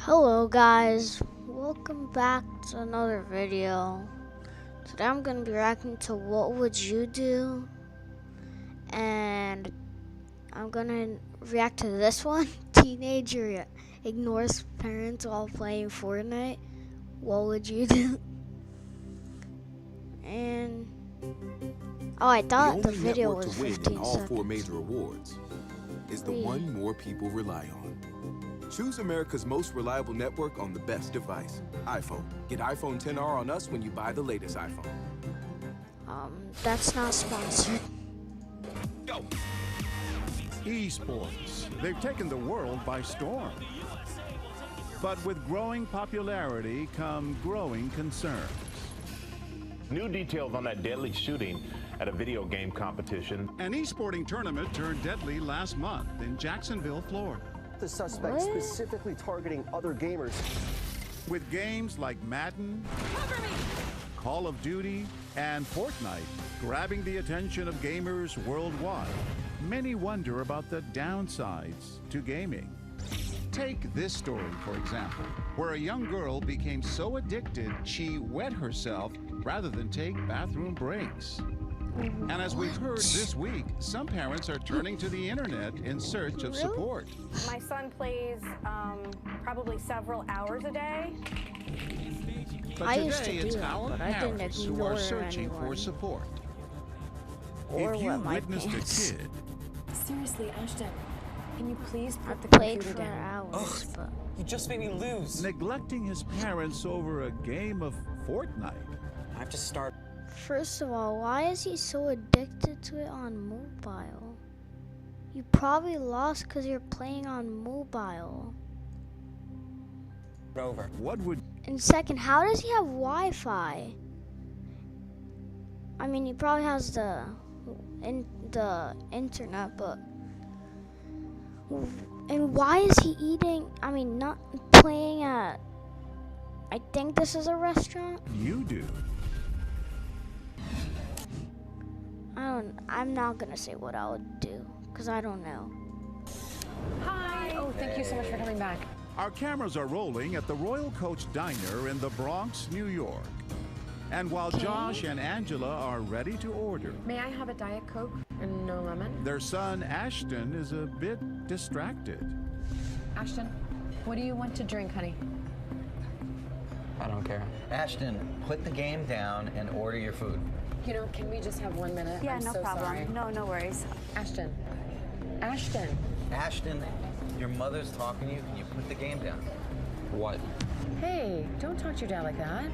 Hello guys, welcome back to another video. Today I'm going to be reacting to What Would You Do? And I'm going to react to this one. Teenager ignores parents while playing Fortnite. What would you do? And I thought the video was 15 all seconds. 4 major awards is the one more people rely on. Choose America's most reliable network on the best device, iPhone. Get iPhone XR on us when you buy the latest iPhone. That's not sponsored. Go! Esports. They've taken the world by storm. But with growing popularity come growing concerns. New details on that deadly shooting at a video game competition. An esporting tournament turned deadly last month in Jacksonville, Florida. The suspect specifically targeting other gamers. With games like Madden, Call of Duty, and Fortnite grabbing the attention of gamers worldwide, many wonder about the downsides to gaming. Take this story, for example, where a young girl became so addicted she wet herself rather than take bathroom breaks. And as we've heard this week, some parents are turning to the internet in search of support. My son plays probably several hours a day. But I used to today do it's that, our but I didn't parents who ignore are searching for anyone. support. Or If you wet my witnessed pants. a kid Seriously, Ashton, can you please put the Played computer for down? hours, but You just made me lose. neglecting his parents over a game of Fortnite, I have to start. first of all, why is he so addicted to it on mobile? You probably lost because you're playing on mobile. Over. what would And second, how does he have Wi-Fi? I mean, he probably has the internet, but and why is he eating? I mean, not playing at. I think this is a restaurant. you do? I'm not gonna say what I would do because I don't know. Hi. Oh, thank you so much for coming back. Our cameras are rolling at the Royal Coach Diner in the Bronx, New York. And while Josh and Angela are ready to order, May I have a Diet Coke and no lemon? their son Ashton is a bit distracted. Ashton, what do you want to drink, honey? I don't care. Ashton, put the game down and order your food. You know, can we just have 1 minute? Yeah, I'm no so problem. Sorry. No worries. Ashton. Ashton. Ashton, your mother's talking to you. Can you put the game down? What? Hey, don't talk to your dad like that.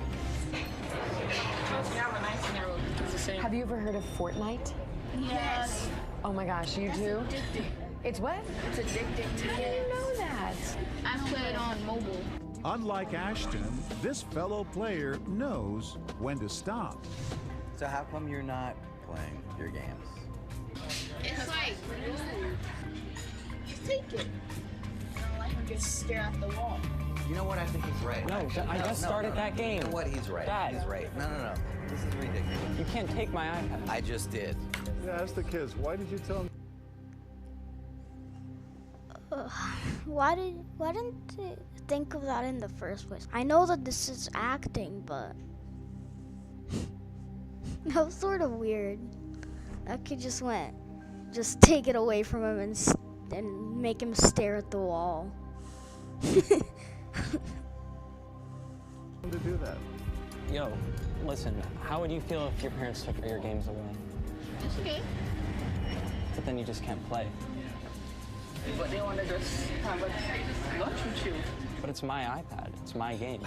Have you ever heard of Fortnite? Yes. Oh my gosh, you do? Addicting. It's what? It's addicting to How do you know that? I play it on mobile. Unlike Ashton, this fellow player knows when to stop. So how come you're not playing your games? It's like, just take it. I don't like to just stare at the wall. You know what? I think he's right. No, I just started that game. You know what? He's right. Dad. He's right. No. This is ridiculous. You can't take my iPad. I just did. Yeah, ask the kids, why did you tell me? Why didn't they think of that in the first place? I know that this is acting, but that was sort of weird. That kid just take it away from him and make him stare at the wall. To do that. Yo, listen, how would you feel if your parents took your games away? It's okay. But then you just can't play. But they want to just have a lunch with you. But it's my iPad. It's my game.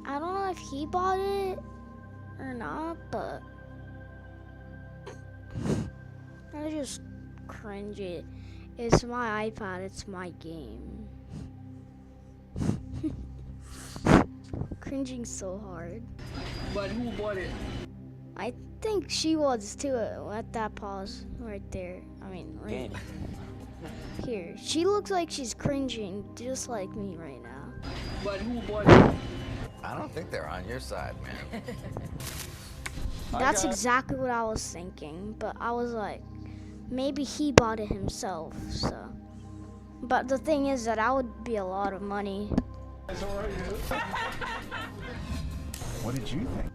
I don't know if he bought it or not, but I just cringe it. It's my iPad, it's my game. Cringing so hard. But who bought it? I think she was too at that pause right there. I mean, right Game. here. She looks like she's cringing just like me right now. But who bought it? I don't think they're on your side, man. That's exactly what I was thinking, but I was like, maybe he bought it himself, so. But the thing is that would be a lot of money. What did you think?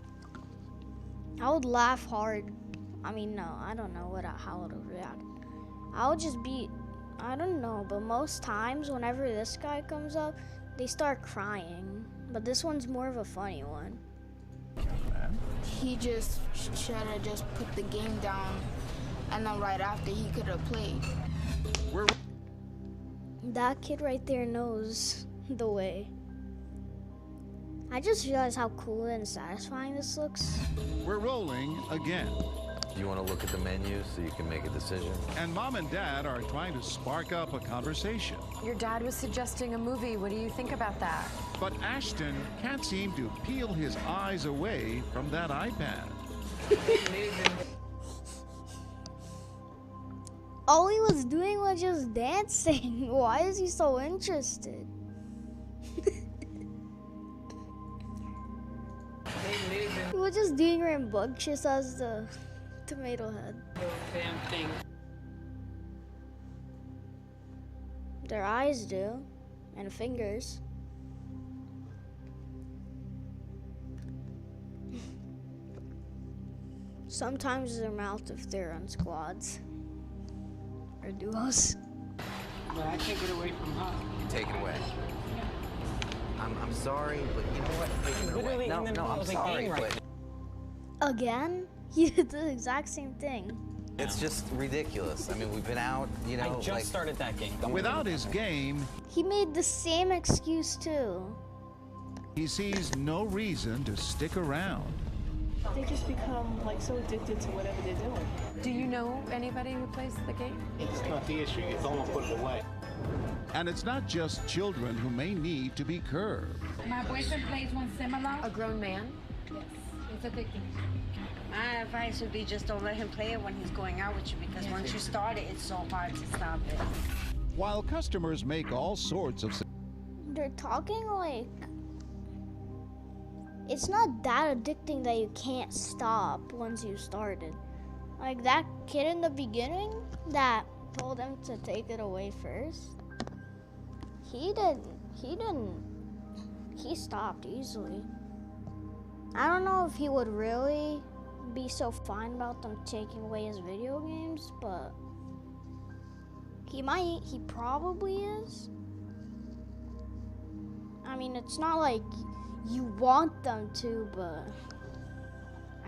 I would laugh hard. I mean, no, I don't know how it would react. I would just be, I don't know, but most times whenever this guy comes up, they start crying. But this one's more of a funny one. He just should have just put the game down, and then right after he could have played. That kid right there knows the way. I just realized how cool and satisfying this looks. We're rolling again. You want to look at the menu so you can make a decision? And Mom and Dad are trying to spark up a conversation. Your dad was suggesting a movie. What do you think about that? But Ashton can't seem to peel his eyes away from that iPad. All he was doing was just dancing. Why is he so interested? He was just doing rambunctious as the tomato head. Damn thing. Their eyes do, and fingers. Sometimes their mouth if they're on squads or duos. But I take it away from her. Take it away. I'm sorry, but you know what? Take it away. No, I'm sorry, but Again? He did the exact same thing. it's just ridiculous. I mean, we've been out, you know. I just started that game. Without his game, He made the same excuse too. he sees no reason to stick around. They just become like so addicted to whatever they're doing. Do you know anybody who plays the game? It's not the issue. It's almost put it away. And it's not just children who may need to be curbed. My boyfriend plays one similar. A grown man? It's addicting. My advice would be just don't let him play it when he's going out with you, because once you start it, it's so hard to stop it. While customers make all sorts of They're talking like it's not that addicting that you can't stop once you started. Like that kid in the beginning that told him to take it away first. He stopped easily. I don't know if he would really be so fine about them taking away his video games, but he probably is. I mean, it's not like you want them to, but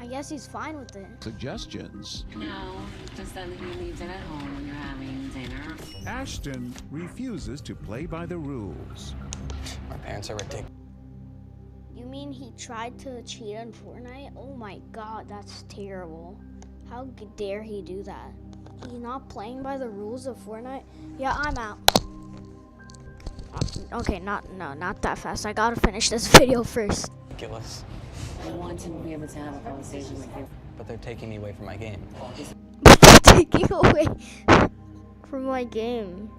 I guess he's fine with it. suggestions. No, just that he leaves it at home when you're having dinner. Ashton refuses to play by the rules. My parents are ridiculous. You mean he tried to cheat on Fortnite? Oh my god, that's terrible. How dare he do that? He's not playing by the rules of Fortnite? Yeah, I'm out. Okay, not that fast. I gotta finish this video first. Ridiculous. I want to be able to have a conversation with you. But they're taking me away from my game. Taking away from my game.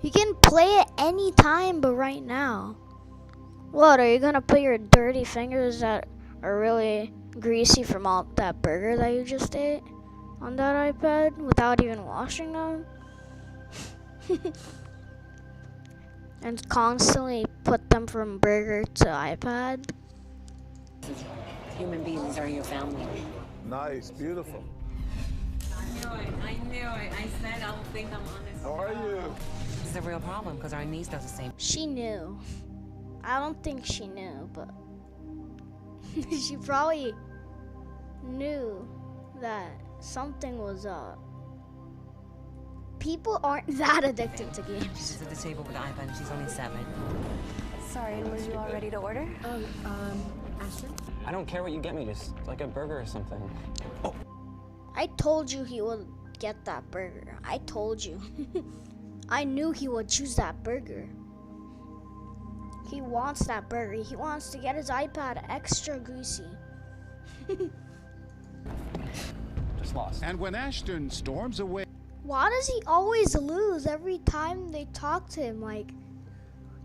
You can play it anytime, but right now. What, are you gonna put your dirty fingers that are really greasy from all that burger that you just ate on that iPad without even washing them? And constantly put them from burger to iPad? Human beings are your family. Nice, beautiful. I knew it. I said I don't think I'm honest. How are you? It's a real problem because our niece does the same. She knew. I don't think she knew, but she probably knew that something was up. People aren't that addicted to games. She's at the table with the iPad and she's only 7. Sorry, were you all ready to order? Ashton? I don't care what you get me, just like a burger or something. Oh. I told you he would get that burger. I told you. I knew he would choose that burger. He wants that burger. He wants to get his iPad extra greasy. Just lost. And when Ashton storms away, Why does he always lose every time they talk to him? Like,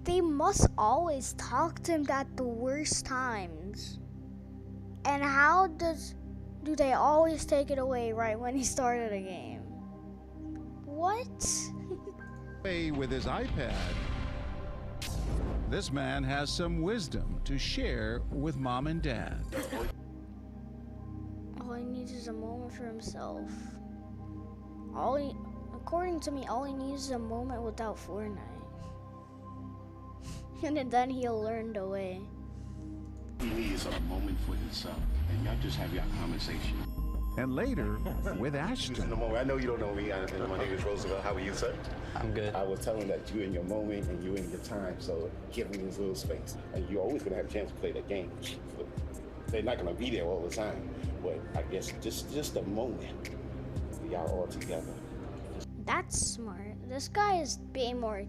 they must always talk to him at the worst times. And how do they always take it away right when he started a game? What? With his iPad, this man has some wisdom to share with mom and dad. All he needs is a moment for himself. According to me, all he needs is a moment without Fortnite. And then he'll learn the way. He needs a moment for himself, and y'all just have your conversation. And later, with Ashton. I know you don't know me. My name is Roosevelt. How are you, sir? I'm good. I was telling that you're in your moment and you're in your time, so give me this little space. And you're always going to have a chance to play that game. They're not going to be there all the time, but I guess just a moment. Y'all all together. That's smart. This guy is being more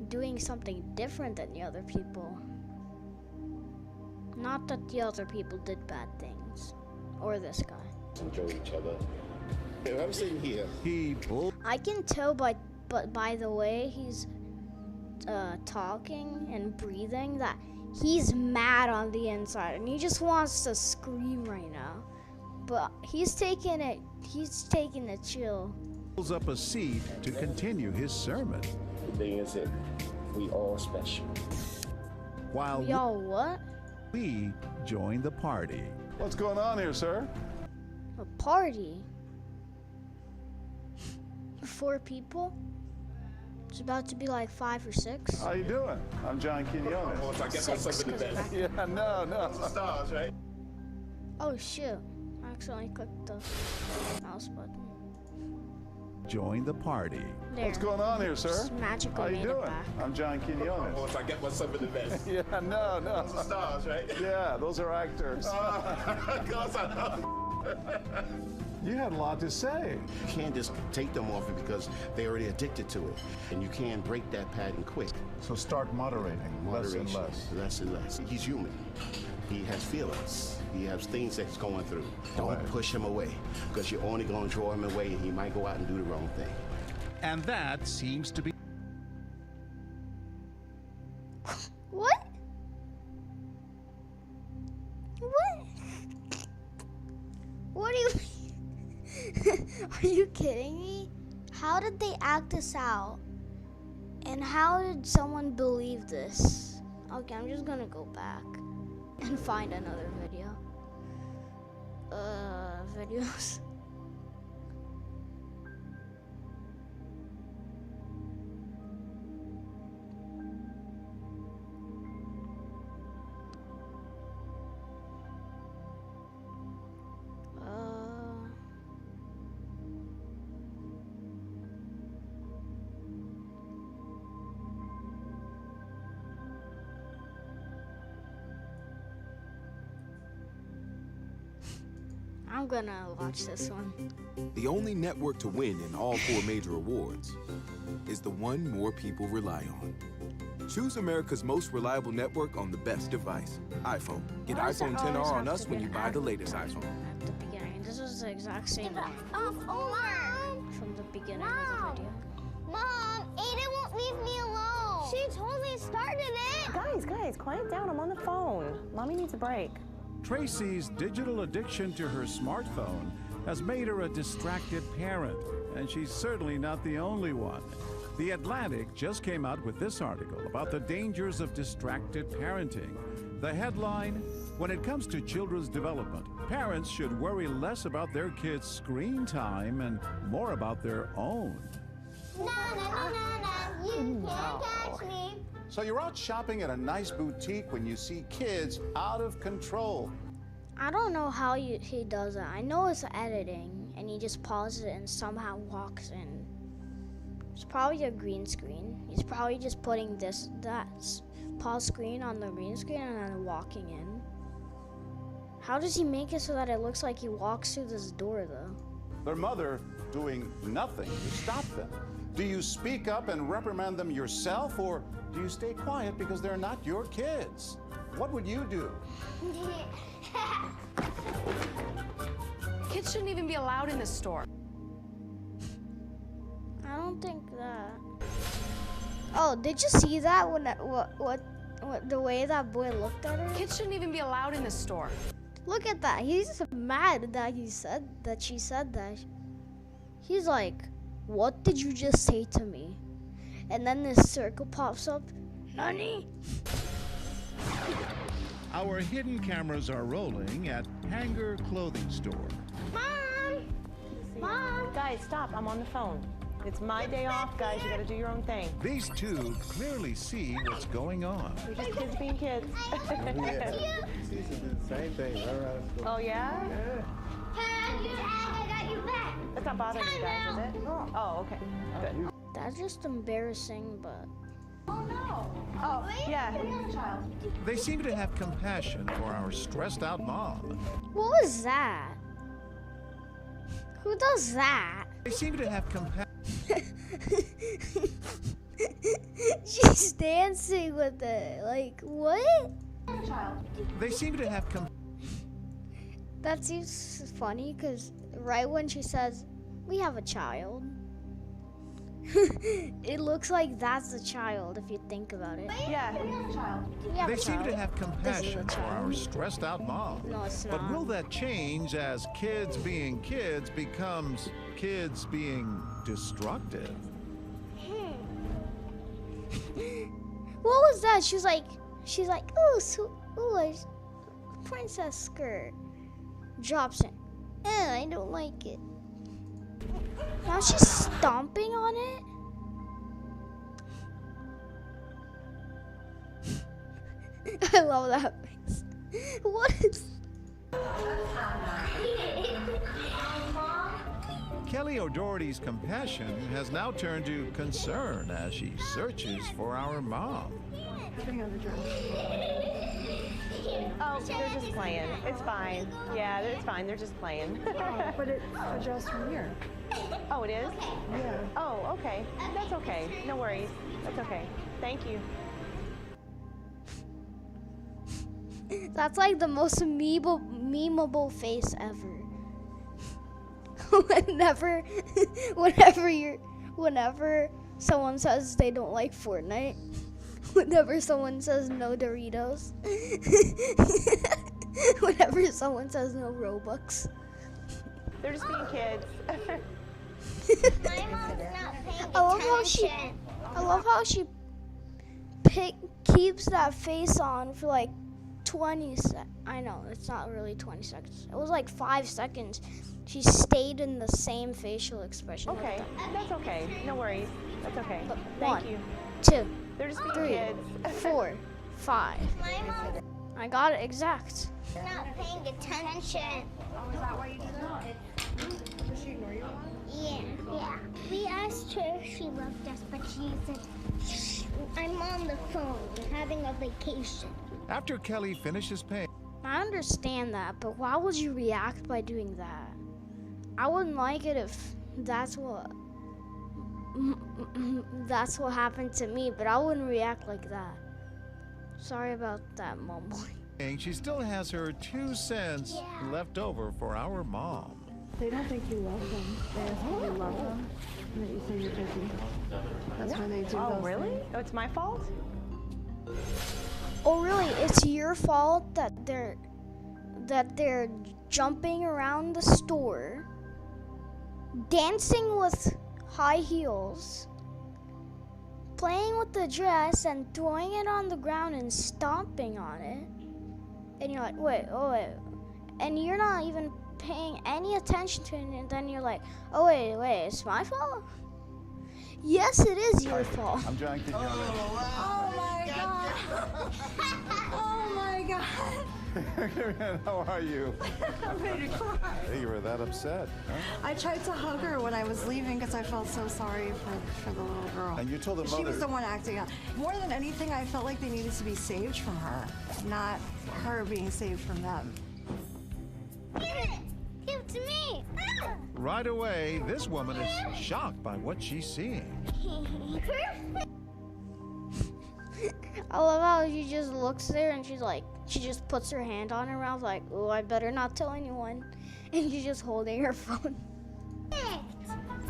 doing something different than the other people. Not that the other people did bad things. Or this guy. Enjoy each other. I'm sitting here. I can tell by the way he's talking and breathing that he's mad on the inside and he just wants to scream right now. But he's taking it chill. Pulls up a seat to continue his sermon. The thing is that we all special. While y'all what? We join the party. What's going on here, sir? A party? 4 people? It's about to be like 5 or 6. How you doing? I'm John Quinones. Oh, so I guess what's up in the best. Yeah, no. The stars, right? Oh shoot. I accidentally clicked the mouse button. Join the party. There. What's going on here, sir? Just magically How you made doing? it back. I'm John Quinones. Oh, so I guess what's up in the best. Yeah, no. The stars, right? Yeah, those are actors. Of course I know. You had a lot to say. You can't just take them off it because they're already addicted to it. And you can't break that pattern quick. So start moderating. Moderation. Less and less. Less and less. He's human. He has feelings. He has things that he's going through. Don't push him away because you're only going to draw him away and he might go out and do the wrong thing. And that seems to be... What? What? What do you mean? Are you kidding me? How did they act this out? And how did someone believe this? Okay, I'm just gonna go back and find another video. Videos. I'm gonna watch this one. The only network to win in all 4 major awards is the one more people rely on. Choose America's most reliable network on the best device, iPhone. Get iPhone 10R on us when you buy the latest iPhone. At the beginning, this was the exact same one from the beginning of the video. Mom, Aiden won't leave me alone. She totally started it. Guys, quiet down. I'm on the phone. Mommy needs a break. Tracy's digital addiction to her smartphone has made her a distracted parent, and she's certainly not the only one. The Atlantic just came out with this article about the dangers of distracted parenting. The headline, when it comes to children's development, parents should worry less about their kids' screen time and more about their own. No, you can't catch me. So you're out shopping at a nice boutique when you see kids out of control. I don't know how he does it. I know it's editing, and he just pauses it and somehow walks in. It's probably a green screen. He's probably just putting that pause screen on the green screen and then walking in. How does he make it so that it looks like he walks through this door, though? Their mother doing nothing to stop them. Do you speak up and reprimand them yourself, or do you stay quiet because they're not your kids? What would you do? Kids shouldn't even be allowed in this store. I don't think that. Oh, did you see that when what the way that boy looked at her? Kids shouldn't even be allowed in this store. Look at that. He's mad that she said that. He's like, what did you just say to me? And then this circle pops up. Nani? Our hidden cameras are rolling at Hanger Clothing Store. Mom! Mom! Guys, stop. I'm on the phone. It's my day off, guys. You gotta do your own thing. These two clearly see what's going on. We're just kids being kids. Same thing. Oh, yeah? I got you back. That's not bothering you guys, is it? Oh, okay. Good. That's just embarrassing, but... Oh, no. Oh, yeah. They seem to have compassion for our stressed out mom. What was that? Who does that? They seem to have compassion. She's dancing with it. Like, what? They seem to have That seems funny because right when she says, we have a child, it looks like that's a child if you think about it. Yeah. They seem to have compassion for our stressed out mom. No, it's But not. will that change as kids being kids becomes kids being destructive? What was that? She's like, ooh, a princess skirt. Drops it. I don't like it. Now she's stomping on it. I love that face. What is... Kelly O'Doherty's compassion has now turned to concern as she searches for our mom. Oh, they're just playing. It's fine. Yeah, it's fine. They're just playing. But it adjusts from here. Oh, it is? Yeah. Oh, okay. That's okay. No worries. That's okay. Thank you. That's like the most memeable face ever. Whenever someone says they don't like Fortnite, whenever someone says no Doritos, whenever someone says no Robux. They're just being kids. My mom's not paying I love how she keeps that face on for like 20 seconds. I know, it's not really 20 seconds. It was like 5 seconds. She stayed in the same facial expression. Okay, that's okay. No worries. That's okay. One, Thank you. 2, They're just being 3, kids. 4, 5. My mom's I got it exact. not paying attention. Oh, is that why you did that? Does she ignore you? Yeah. We asked her if she loved us, but she said, I'm on the phone having a vacation. After Kelly finishes paying, I understand that, but why would you react by doing that? I wouldn't like it if that's what happened to me, but I wouldn't react like that. Sorry about that, mumbling. she still has her 2 cents left over for our mom. They don't think you love them. They ask if you love them, and that you say you're busy. That's why they do Oh, those really? things. Oh, it's my fault? Oh, really? It's your fault that they're jumping around the store, dancing with high heels, playing with the dress and throwing it on the ground and stomping on it. And you're like, wait. And you're not even paying any attention to it, and then you're like, oh, wait, it's my fault? Yes, it is your fault. I'm John Quinones. Oh my god. Oh my god. How are you? I'm ready to cry. Hey, you were that upset, huh? I tried to hug her when I was leaving because I felt so sorry for the little girl. And you told the She was mother- the one acting out. More than anything, I felt like they needed to be saved from her, not her being saved from them. Give it! Give it to me! Right away, this woman is shocked by what she's seeing. Perfect! I love how she just looks there and she just puts her hand on her mouth like, oh, I better not tell anyone. And she's just holding her phone.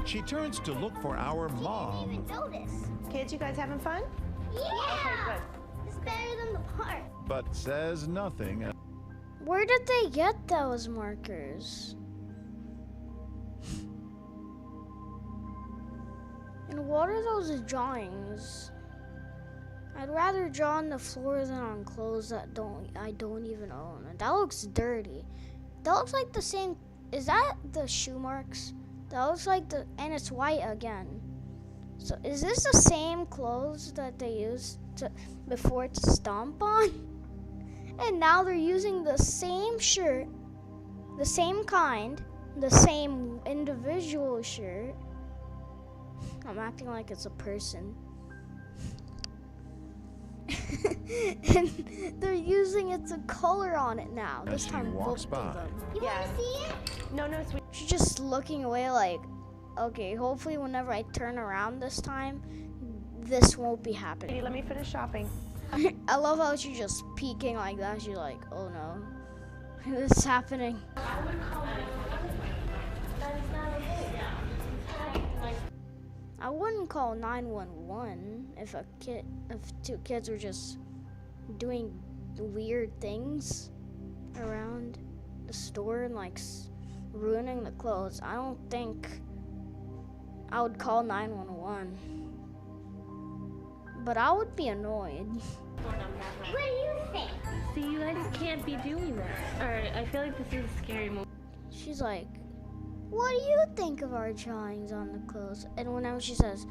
She turns to look for our mom, Kids, you guys having fun? Yeah! Okay, good. It's better than the park. but says nothing. Where did they get those markers? And what are those drawings? I'd rather draw on the floor than on clothes that I don't even own. That looks dirty. That looks like the same. Is that the shoe marks? That looks like and it's white again. So is this the same clothes that they used before to stomp on? And now they're using the same shirt, the same kind, the same individual shirt. I'm acting like it's a person. And they're using it to color on it now. This time both of them. You want to see it? No, sweet. She's just looking away like, okay, hopefully whenever I turn around this time, this won't be happening. Let me finish shopping. I love how she's just peeking like that. She's like, oh no, this is happening. I wouldn't call 911 if two kids were just doing weird things around the store and like ruining the clothes. I don't think I would call 911, but I would be annoyed. What do you think? See, you guys can't be doing that. Alright, I feel like this is a scary movie. She's like, what do you think of our drawings on the clothes? And whenever she says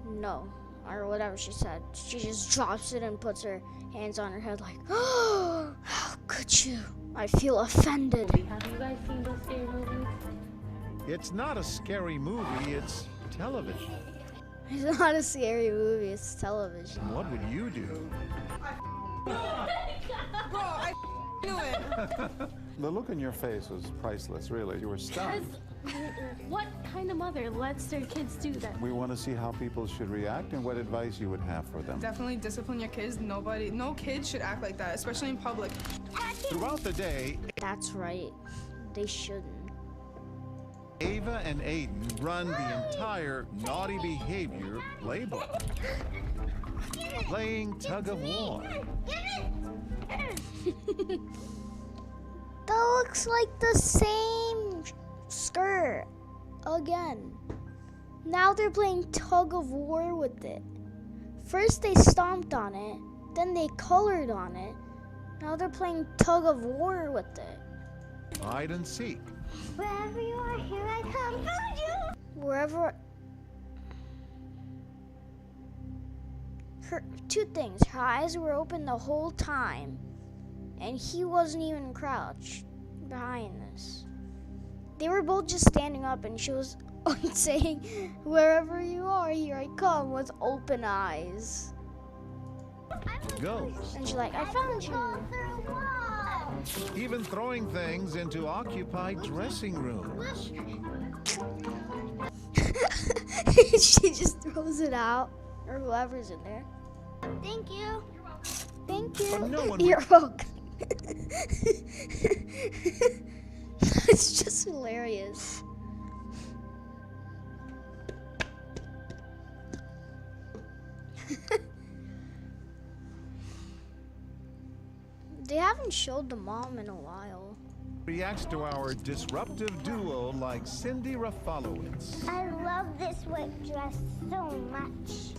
no, or whatever she said, she just drops it and puts her hands on her head like, oh, how could you? I feel offended. Have you guys seen those scary movies? It's not a scary movie, it's television. It's not a scary movie, it's television. What would you do? Bro, I knew it. The look in your face was priceless, really. You were stunned. What kind of mother lets their kids do that? We want to see how people should react and what advice you would have for them. Definitely discipline your kids. No kid should act like that, especially in public. Throughout the day, that's right. They shouldn't. Ava and Aiden run the entire naughty behavior playbook. Playing tug of war. That looks like the same skirt again. Now they're playing tug of war with it. First they stomped on it, then they colored on it. Now they're playing tug of war with it. Hide and seek. Wherever you are, here I come. Found you! Wherever. Two things. Her eyes were open the whole time, and he wasn't even crouched behind this. They were both just standing up, and she was saying, wherever you are, here I come, with open eyes. Go. And she's like, I found you. Even throwing things into occupied dressing rooms. She just throws it out, or whoever's in there. Thank you. Thank you. But no one You're welcome. It's just hilarious. They haven't showed the mom in a while. Reacts to our disruptive duo like Cindy Rafalowitz. I love this white dress so much.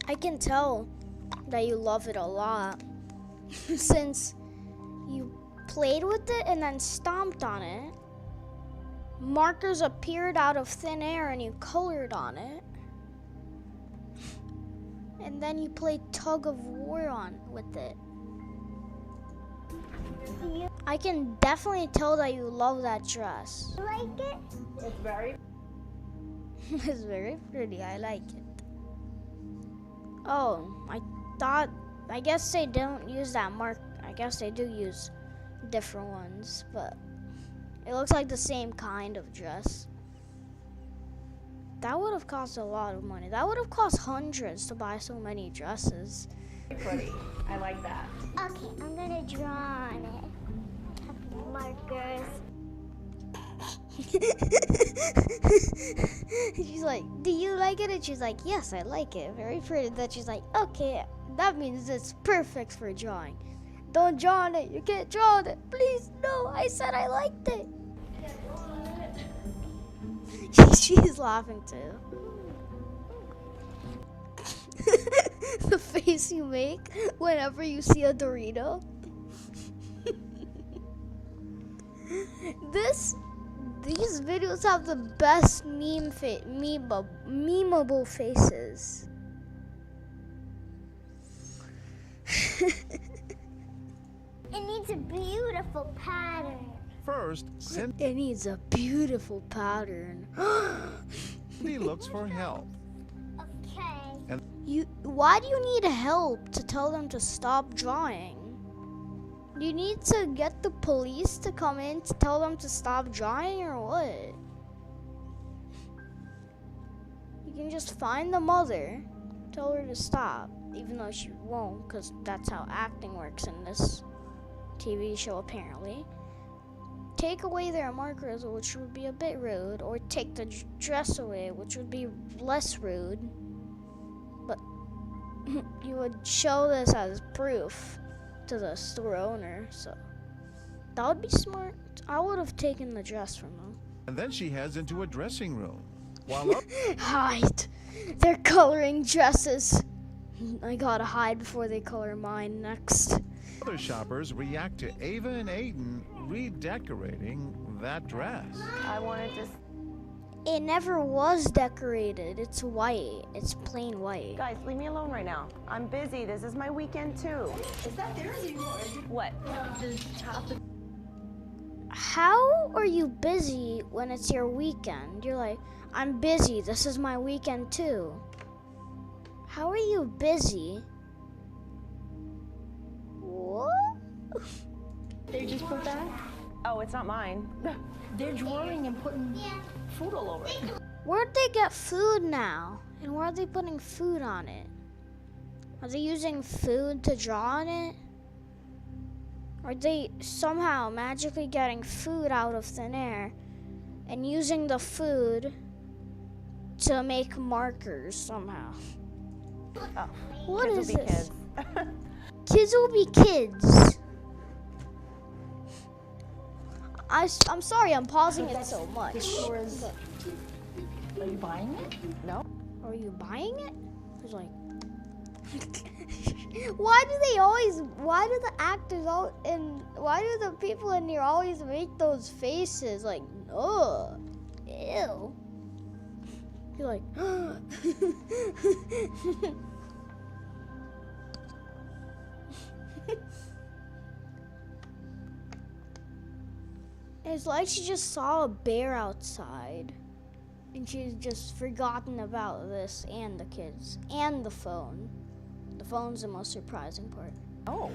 I can tell that you love it a lot since you played with it and then stomped on it. Markers appeared out of thin air and you colored on it. And then you played tug of war with it. I can definitely tell that you love that dress. You like it? It's very It's very pretty. I like it. Oh, I guess they don't use that mark. I guess they do use different ones, but it looks like the same kind of dress. That would have cost a lot of money. That would have cost hundreds to buy so many dresses. pretty. I like that. Okay, I'm gonna draw on it. Markers. She's like, do you like it? And she's like, yes, I like it. Very pretty. Then she's like, okay, that means it's perfect for drawing. Don't draw on it. You can't draw on it. Please, no. I said I liked it. She's laughing too. The face you make whenever you see a Dorito. These videos have the best memeable faces. It needs a beautiful pattern. First, It needs a beautiful pattern. Cindy looks for help. Okay. And Why do you need help to tell them to stop drawing? You need to get the police to come in to tell them to stop drawing, or what? You can just find the mother, tell her to stop, even though she won't, because that's how acting works in this TV show apparently. Take away their markers, which would be a bit rude, or take the dress away, which would be less rude. But you would show this as proof to the store owner, so that would be smart. I would have taken the dress from them. And then she heads into a dressing room. While Hide! They're coloring dresses. I gotta hide before they color mine next. other shoppers react to Ava and Aiden redecorating that dress. I wanted to... It never was decorated. It's white. It's plain white. Guys, leave me alone right now. I'm busy. This is my weekend too. Is that theirs anymore? What? The top. How are you busy when it's your weekend? You're like, I'm busy. This is my weekend too. How are you busy? What? They just put that? Oh, it's not mine. They're drawing and putting food all over it. Where'd they get food now? And why are they putting food on it? Are they using food to draw on it? Are they somehow magically getting food out of thin air and using the food to make markers somehow? Oh, What kids is will be this? kids. Kids will be kids. I'm sorry, I'm pausing it so much. Are you buying it? No. Are you buying it? It's like, why do the actors and why do the people in here always make those faces like, ugh, ew? You're like, it's like she just saw a bear outside and she's just forgotten about this and the kids and the phone. The phone's the most surprising part. Oh.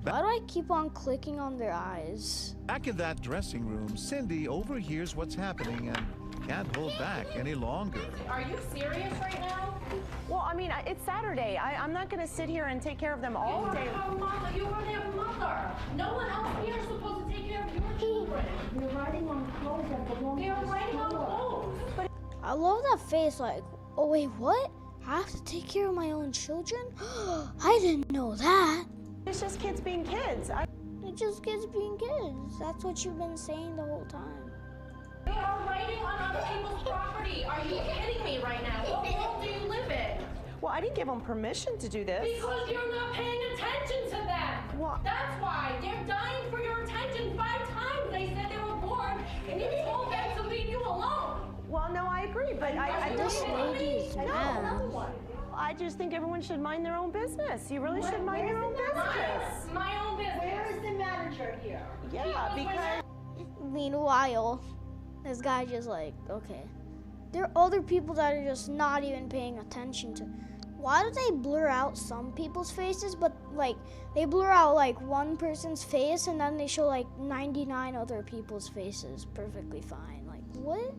Why do I keep on clicking on their eyes? Back in that dressing room, Cindy overhears what's happening and can't hold back any longer. Are you serious right now? Well, I mean, it's Saturday. I'm not going to sit here and take care of them all day. You are their mother. No one else here is supposed to take care of your children. You're writing on clothes that belong to They're writing on clothes. I love that face like, oh wait, what? I have to take care of my own children? I didn't know that. It's just kids being kids. It's just kids being kids. That's what you've been saying the whole time. They are writing on other people's property. Are you kidding me right now? What world do you live in? Well, I didn't give them permission to do this. Because you're not paying attention to them. What? That's why. They're dying for your attention. 5 times they said they were bored, and you told them to leave you alone. Well, no, I agree, but I This just... lady is mad. I just think everyone should mind their own business. You really should mind your own business. My own business. Where is the manager here? Yeah, because... Meanwhile, this guy just like, okay. There are other people that are just not even paying attention to. Why do they blur out some people's faces, but like they blur out like one person's face and then they show like 99 other people's faces perfectly fine? Like what?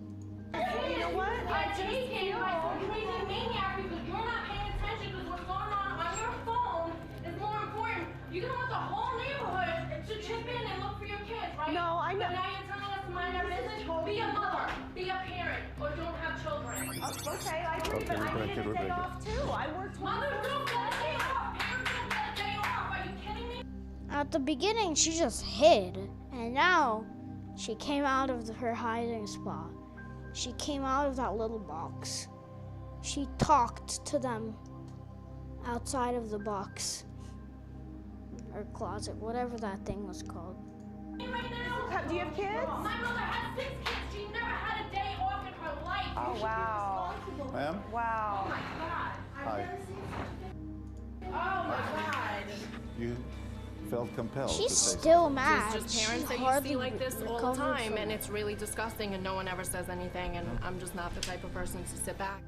You know what? I just came by some crazy maniac because you're not paying attention because what's going on your phone is more important. You don't want the whole neighborhood to chip in and look for your kids, right? No, I know. But now you're telling us to mind our business? Be a mother, be a parent, or don't have children. Okay, I agree, but I needed a day off too. I worked 20 Mothers don't get a day off. Parents don't get a day off. Are you kidding me? At the beginning, she just hid, and now she came out of her hiding spot. She came out of that little box. She talked to them outside of the box or closet, whatever that thing was called. Do you have kids? My mother had 6 kids. She never had a day off in her life. Oh, wow. Ma'am? Wow. Oh my God. Hi. Oh my God. You felt compelled She's to say still something. mad. There's just parents She's that you hardly see like this all the recovered time, from and it. it's really disgusting, and no one ever says anything, and I'm just not the type of person to sit back.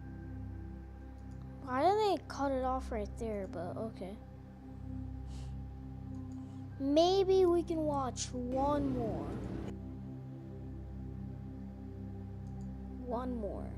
Why did they cut it off right there? But okay. Maybe we can watch one more. One more.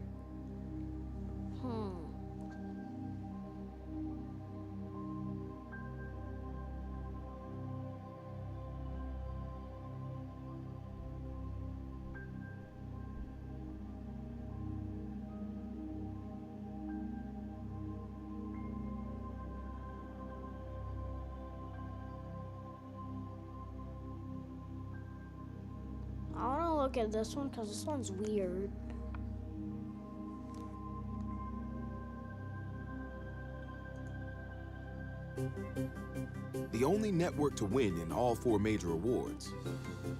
I want to look at this one because this one's weird. The only network to win in all 4 major awards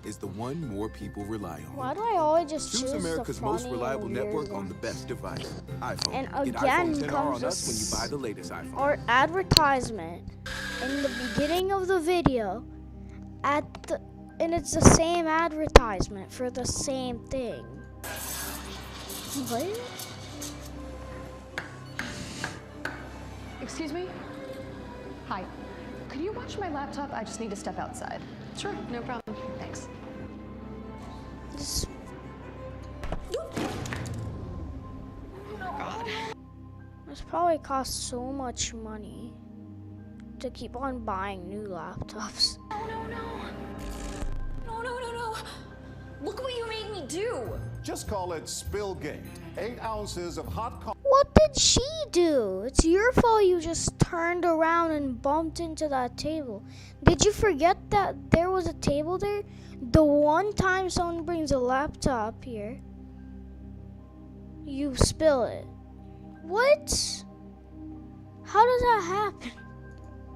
is the one more people rely on. Why do I always just choose America's the most funny reliable and weird network on ones? the best device, iPhone. And Get again iPhone 10R comes on us when you buy the latest iPhone. our advertisement in the beginning of the video and it's the same advertisement for the same thing. What? Excuse me? Hi. Could you watch my laptop? I just need to step outside. Sure, no problem. Thanks. This probably costs so much money to keep on buying new laptops. No. Look what you made me do. Just call it Spillgate. 8 ounces of hot coffee. What did she do? It's your fault you just turned around and bumped into that table. Did you forget that there was a table there? The one time someone brings a laptop here, you spill it. What? How does that happen?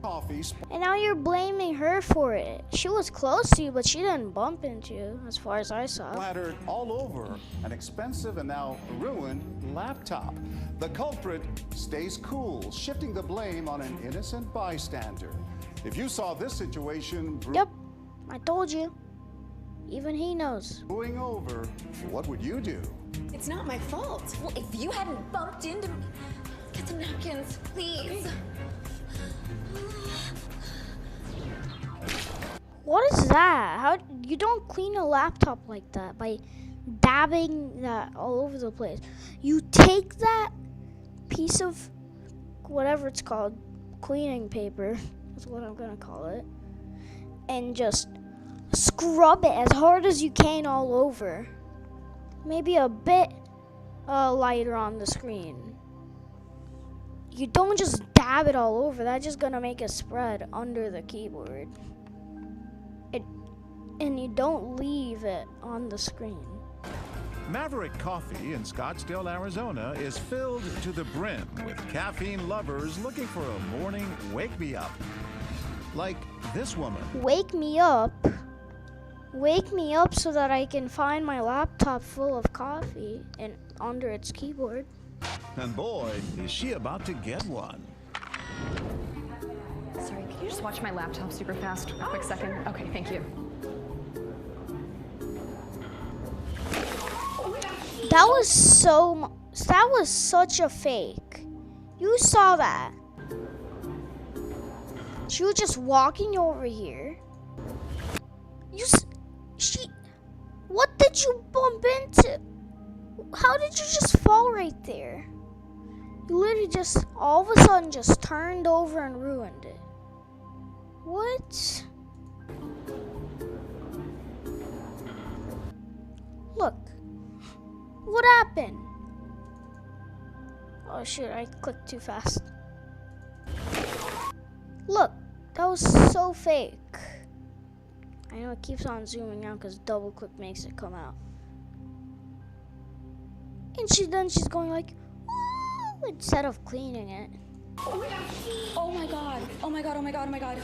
Coffee. And now you're blaming her for it. She was close to you, but she didn't bump into you, as far as I saw. Splattered all over an expensive and now ruined laptop. The culprit stays cool, shifting the blame on an innocent bystander. If you saw this situation Yep, I told you. Even he knows. Going over, what would you do? It's not my fault. Well, if you hadn't bumped into me, get some napkins, please. What is that? How you don't clean a laptop like that by dabbing that all over the place. You take that piece of whatever it's called, cleaning paper, that's what I'm gonna call it, and just scrub it as hard as you can all over. Maybe a bit lighter on the screen. You don't just dab it all over. That's just gonna make it spread under the keyboard. And you don't leave it on the screen. Maverick Coffee in Scottsdale, Arizona is filled to the brim with caffeine lovers looking for a morning wake-me-up. Like this woman. Wake me up. Wake me up so that I can find my laptop full of coffee and under its keyboard. And boy, is she about to get one. Sorry, can you just watch my laptop super fast? A quick second. Okay, thank you. That was such a fake. You saw that. She was just walking over here. What did you bump into? How did you just fall right there? You literally just, all of a sudden, just turned over and ruined it. What? Look. What happened? Oh shoot, I clicked too fast. Look, that was so fake. I know it keeps on zooming out because double click makes it come out. And she's going like, "Woo," instead of cleaning it. Oh my god. Oh my god, oh my god, oh my god.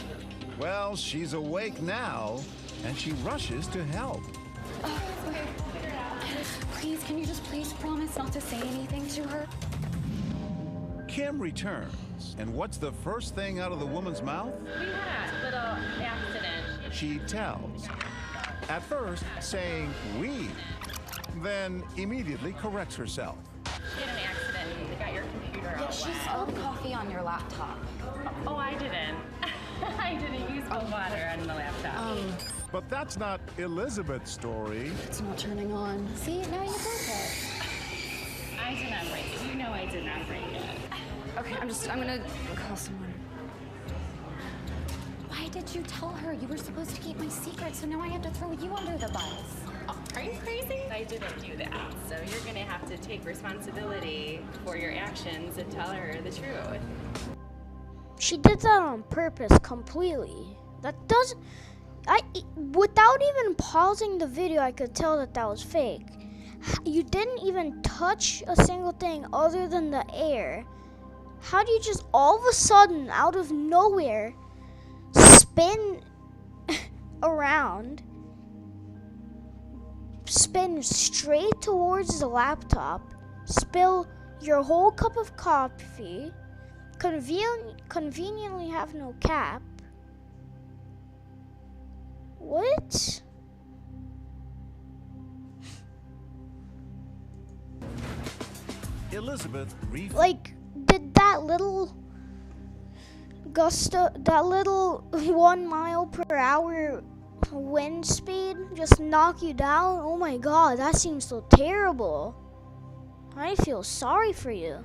Well, she's awake now, and she rushes to help. Please, can you just please promise not to say anything to her? Kim returns, and what's the first thing out of the woman's mouth? We had a little accident. She tells. At first, saying we, then immediately corrects herself. She had an accident. They got your computer Yeah, out she wet. spilled coffee on your laptop. Oh, I didn't. I didn't use cold water on the laptop. But that's not Elizabeth's story. It's not turning on. See, now you broke it. I did not break it. You know I did not break it. Okay, I'm gonna call someone. Why did you tell her? You were supposed to keep my secret, so now I have to throw you under the bus. Oh, are you crazy? I didn't do that. So you're gonna have to take responsibility for your actions and tell her the truth. She did that on purpose completely. That doesn't... without even pausing the video, I could tell that that was fake. You didn't even touch a single thing other than the air. How do you just all of a sudden, out of nowhere, spin around, spin straight towards the laptop, spill your whole cup of coffee, conveniently have no cap? What? Elizabeth Like, did that little that little 1 mile per hour wind speed just knock you down? Oh my god, that seems so terrible. I feel sorry for you.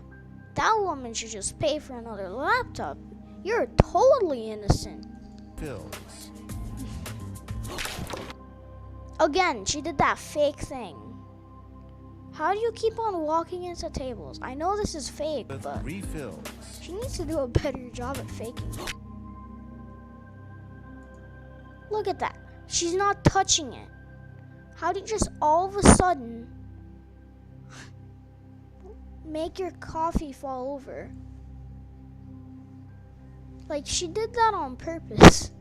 That woman should just pay for another laptop. You're totally innocent. fills. Again, she did that fake thing. How do you keep on walking into tables? I know this is fake, but refills. she needs to do a better job at faking it. Look at that. She's not touching it. How do you just all of a sudden make your coffee fall over? Like, she did that on purpose.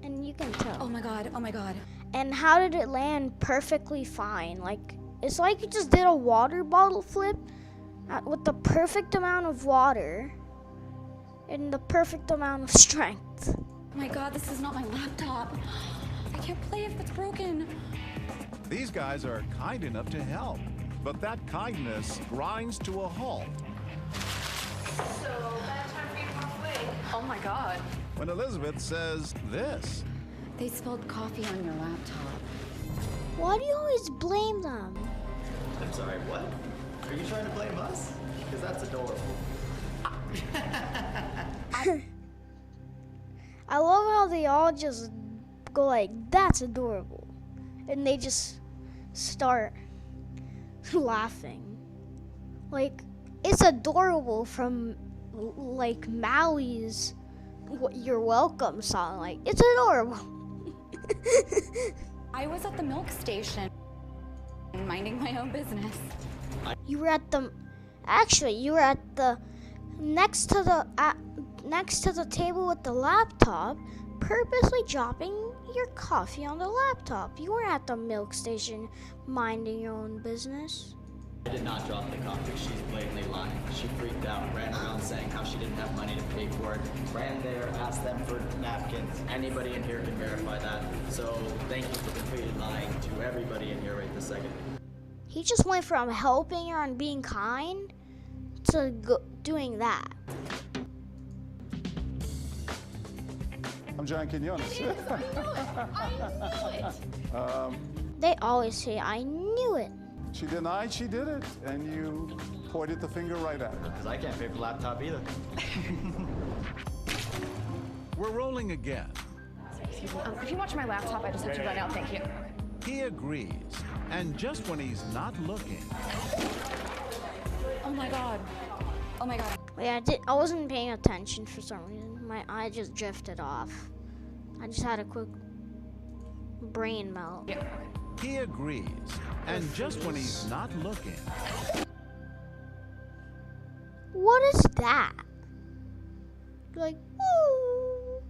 And you can tell. Oh my god, oh my god. And how did it land perfectly fine? Like, it's like you just did a water bottle flip with the perfect amount of water and the perfect amount of strength. Oh my god, this is not my laptop. I can't play if it's broken. These guys are kind enough to help, but that kindness grinds to a halt So, bad time for you to walk away. Oh my god. when Elizabeth says this. They spilled coffee on your laptop. Why do you always blame them? I'm sorry, what? Are you trying to blame us? Because that's adorable. I love how they all just go like, that's adorable. And they just start laughing. Like, it's adorable from, like, Maui's You're Welcome song. Like, it's adorable. I was at the milk station, minding my own business. You were at the, actually, you were at the, next to the table with the laptop, purposely dropping your coffee on the laptop. You were at the milk station, minding your own business. I did not drop the coffee. She's blatantly lying. She freaked out, ran around saying how she didn't have money to pay for it, ran there, asked them for napkins. Anybody in here can verify that. So thank you for completely lying to everybody in here right this second. He just went from helping her and being kind to doing that. I'm John Quinones. They always say, I knew it. She denied she did it, and you pointed the finger right at her. Because I can't pay for the laptop either. We're rolling again. Excuse me. If you watch my laptop, I just have to run out. Thank you. He agrees, and just when he's not looking. Oh my god. Oh my god. Wait, I wasn't paying attention for some reason. My eye just drifted off. I just had a quick brain melt. Yeah. He agrees, and just when he's not looking. What is that? Like, woo!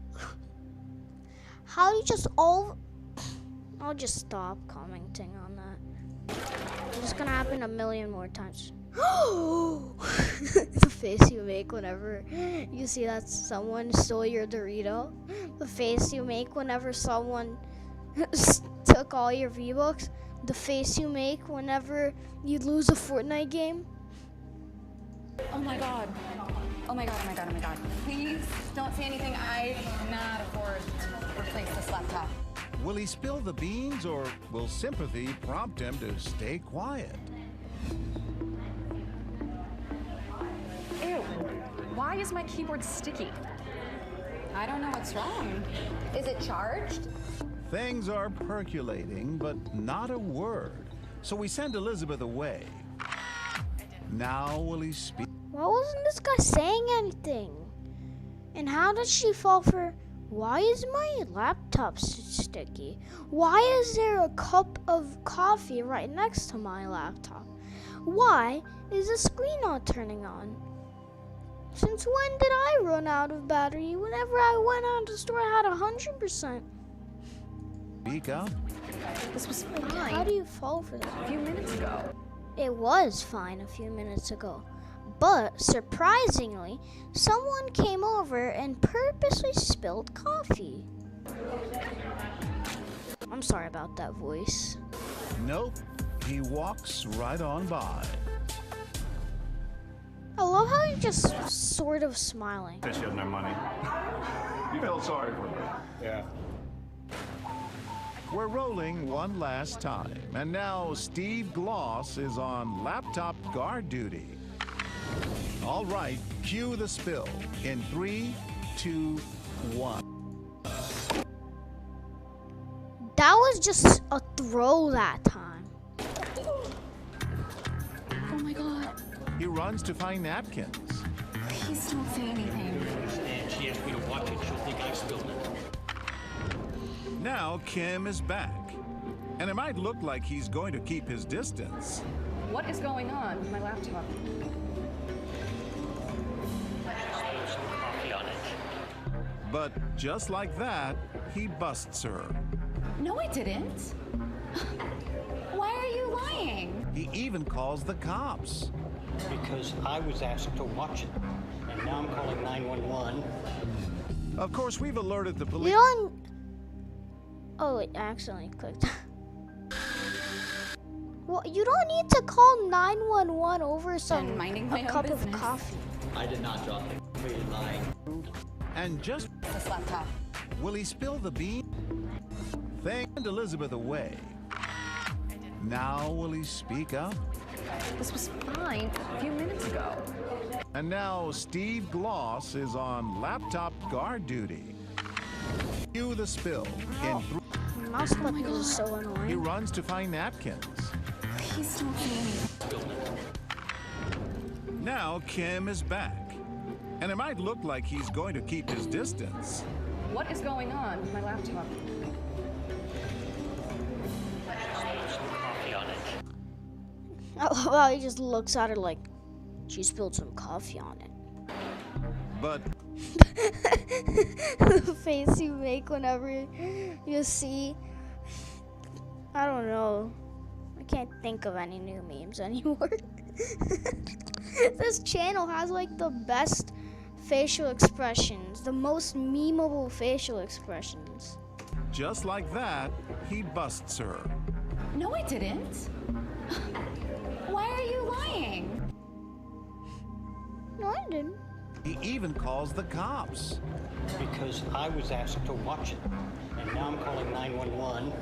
How do you just all... I'll just stop commenting on that. It's gonna happen a million more times. The face you make whenever you see that someone stole your Dorito. The face you make whenever someone took all your V-Bucks. The face you make whenever you lose a Fortnite game. Oh my god. Oh my god, oh my god, oh my god. Please don't say anything. I cannot afford to replace this laptop. Will he spill the beans, or will sympathy prompt him to stay quiet? Ew. Why is my keyboard sticky? I don't know what's wrong. Is it charged? Things are percolating, but not a word. So we send Elizabeth away. Now will he speak? Why wasn't this guy saying anything? And how did she fall for... Why is my laptop sticky? Why is there a cup of coffee right next to my laptop? Why is the screen not turning on? Since when did I run out of battery? Whenever I went out to the store, I had 100%. Speak up. This was fine. How do you fall for that? A few minutes ago. It was fine a few minutes ago. But, surprisingly, someone came over and purposely spilled coffee. I'm sorry about that voice. Nope. He walks right on by. I love how he's just sort of smiling. Said she doesn't have money. You felt sorry for her. Yeah. We're rolling one last time. And now Steve Gloss is on laptop guard duty. All right, cue the spill in 3, 2, 1. That was just a throw that time. Oh my god. He runs to find napkins. Please don't say anything. And she asked me to watch it. She'll think I spilled it. Now Kim is back. And it might look like he's going to keep his distance. What is going on with my laptop? But just like that, he busts her. No, I didn't. Why are you lying? He even calls the cops. Because I was asked to watch it. And now I'm calling 911. Of course, we've alerted the police. You don't... Oh, wait, I accidentally clicked. Well, you don't need to call 911 over a cup of coffee. I did not drop it. You're lying. And just this laptop. Will he spill the bean? Send Elizabeth away. Now will he speak up? This was fine a few minutes ago. And now Steve Gloss is on laptop guard duty. Cue the spill in 3. Mouse buttons are so annoying. He runs to find napkins. Please don't say anything. Now Kim is back. And it might look like he's going to keep his distance. What is going on with my laptop? I love how he just looks at her like, she spilled some coffee on it. But the face you make whenever you see, I don't know. I can't think of any new memes anymore. This channel has like the best facial expressions, the most memeable facial expressions. just like that, he busts her. No, I didn't. Why are you lying? No, I didn't. He even calls the cops. Because I was asked to watch it, and now I'm calling 911.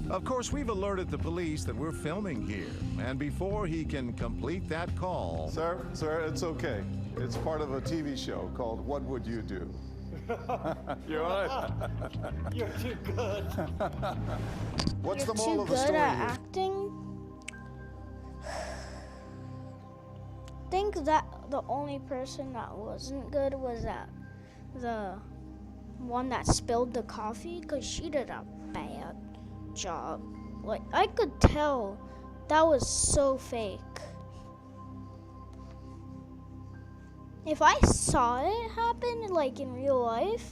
Of course, we've alerted the police that we're filming here, and before he can complete that call... Sir, it's okay. It's part of a TV show called What Would You Do? You're right. You're too good. What's You're the moral of the too story good at here? acting. I think that the only person that wasn't good was the one that spilled the coffee, because she did a bad job. Like, I could tell that was so fake. If I saw it happen, like in real life,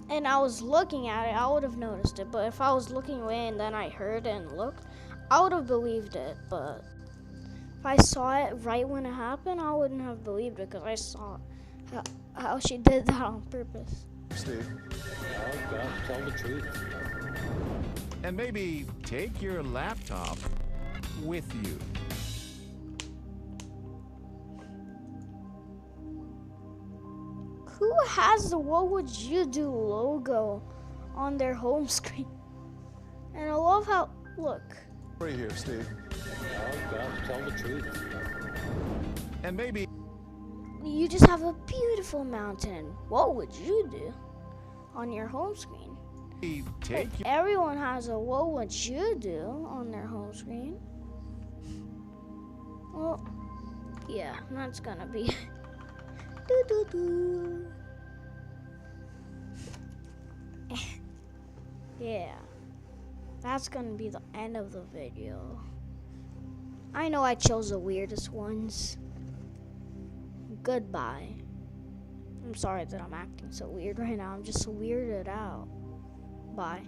and I was looking at it, I would have noticed it. But if I was looking away and then I heard it and looked, I would have believed it. But if I saw it right when it happened, I wouldn't have believed it because I saw how she did that on purpose. Steve. Oh, gosh, tell the truth. And maybe take your laptop with you. Who has the "What would you do" logo on their home screen? And I love how, look. Right here, Steve. Oh, gosh, tell the truth. And maybe You just have a beautiful mountain. What would you do on your home screen? take Like, everyone has a "What would you do" on their home screen. Well, yeah, that's gonna be doo doo doo. Yeah, that's gonna be the end of the video. I know I chose the weirdest ones. Goodbye. I'm sorry that I'm acting so weird right now. I'm just weirded out. Bye.